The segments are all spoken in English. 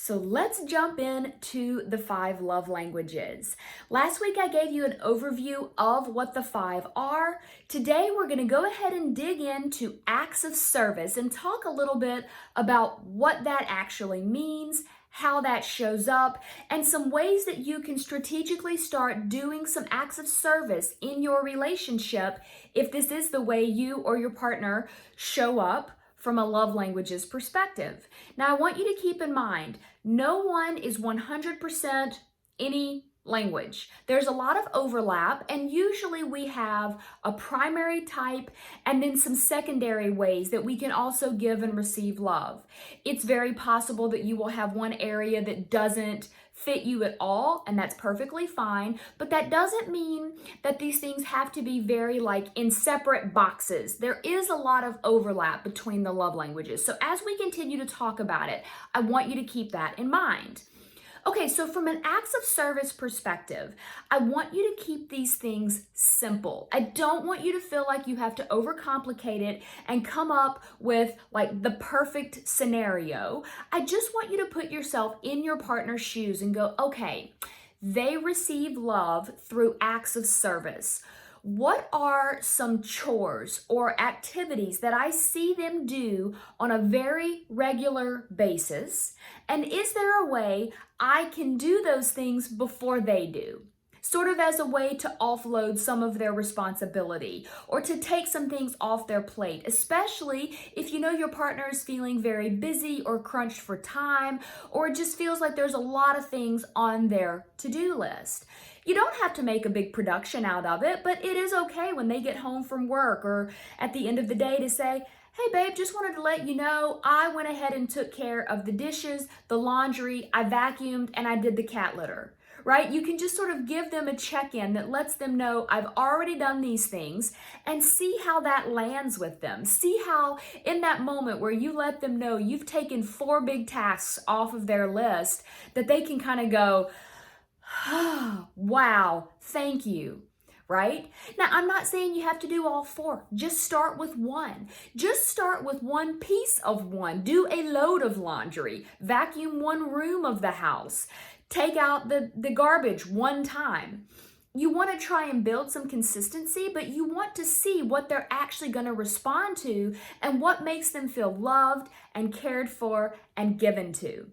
So let's jump into the 5 love languages. Last week I gave you an overview of what the 5 are. Today we're going to go ahead and dig into acts of service and talk a little bit about what that actually means, how that shows up, and some ways that you can strategically start doing some acts of service in your relationship if this is the way you or your partner show up from a love languages perspective. Now, I want you to keep in mind, no one is 100% any language. There's a lot of overlap, and usually we have a primary type and then some secondary ways that we can also give and receive love. It's very possible that you will have one area that doesn't fit you at all, and that's perfectly fine, but that doesn't mean that these things have to be very in separate boxes. There is a lot of overlap between the love languages. So as we continue to talk about it, I want you to keep that in mind. Okay, so from an acts of service perspective, I want you to keep these things simple. I don't want you to feel like you have to overcomplicate it and come up with the perfect scenario. I just want you to put yourself in your partner's shoes and go, okay, they receive love through acts of service. What are some chores or activities that I see them do on a very regular basis? And is there a way I can do those things before they do? Sort of as a way to offload some of their responsibility or to take some things off their plate, especially if you know your partner is feeling very busy or crunched for time, or it just feels like there's a lot of things on their to-do list. You don't have to make a big production out of it, but it is okay when they get home from work or at the end of the day to say, hey babe, just wanted to let you know I went ahead and took care of the dishes, the laundry, I vacuumed, and I did the cat litter, right? You can just sort of give them a check-in that lets them know I've already done these things and see how that lands with them. See how in that moment where you let them know you've taken 4 big tasks off of their list that they can kind of go, wow, thank you. Right? Now, I'm not saying you have to do all 4. Just start with 1. Just start with one piece of one. Do a load of laundry. Vacuum 1 room of the house. Take out the garbage 1 time. You want to try and build some consistency, but you want to see what they're actually going to respond to and what makes them feel loved and cared for and given to.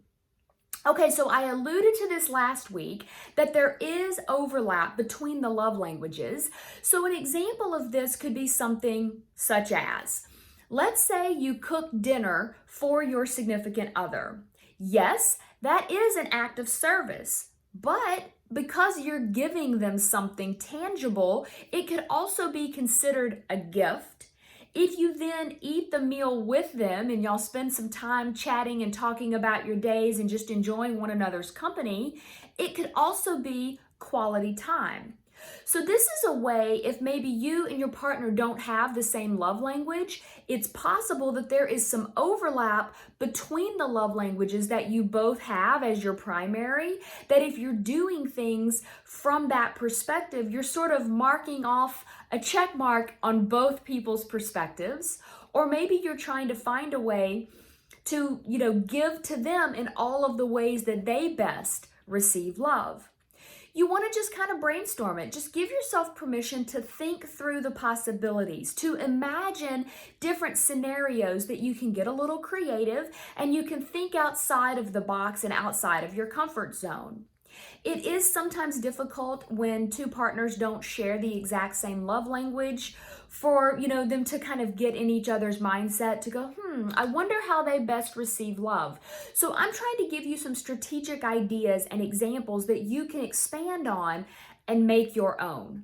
Okay, so I alluded to this last week that there is overlap between the love languages. So an example of this could be something such as, let's say you cook dinner for your significant other. Yes, that is an act of service, but because you're giving them something tangible, it could also be considered a gift. If you then eat the meal with them and y'all spend some time chatting and talking about your days and just enjoying one another's company, it could also be quality time. So this is a way, if maybe you and your partner don't have the same love language, it's possible that there is some overlap between the love languages that you both have as your primary, that if you're doing things from that perspective, you're sort of marking off a check mark on both people's perspectives, or maybe you're trying to find a way to, give to them in all of the ways that they best receive love. You want to just kind of brainstorm it. Just give yourself permission to think through the possibilities, to imagine different scenarios that you can get a little creative and you can think outside of the box and outside of your comfort zone. It is sometimes difficult when 2 partners don't share the exact same love language for, them to kind of get in each other's mindset to go, I wonder how they best receive love. So I'm trying to give you some strategic ideas and examples that you can expand on and make your own.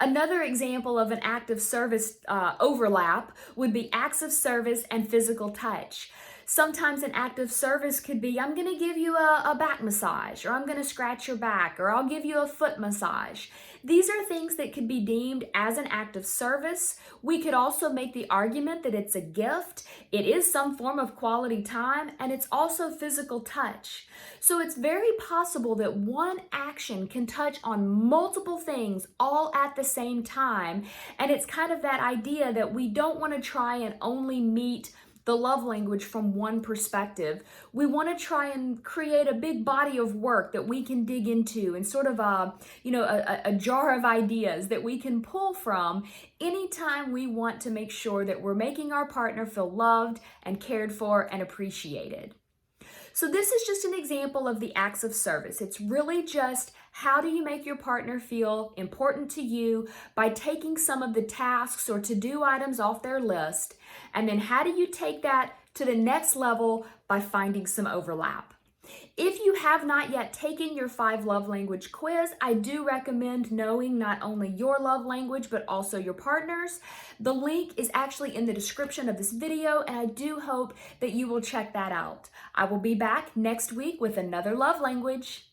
Another example of an act of service overlap would be acts of service and physical touch. Sometimes an act of service could be, I'm going to give you a back massage, or I'm going to scratch your back, or I'll give you a foot massage. These are things that could be deemed as an act of service. We could also make the argument that it's a gift. It is some form of quality time, and it's also physical touch. So it's very possible that one action can touch on multiple things all at the same time. And it's kind of that idea that we don't want to try and only meet the love language from one perspective. We want to try and create a big body of work that we can dig into and sort of a jar of ideas that we can pull from anytime we want to make sure that we're making our partner feel loved and cared for and appreciated. So this is just an example of the acts of service. It's really just how do you make your partner feel important to you by taking some of the tasks or to-do items off their list, and then how do you take that to the next level by finding some overlap. If you have not yet taken your 5 love language quiz, I do recommend knowing not only your love language, but also your partner's. The link is actually in the description of this video, and I do hope that you will check that out. I will be back next week with another love language.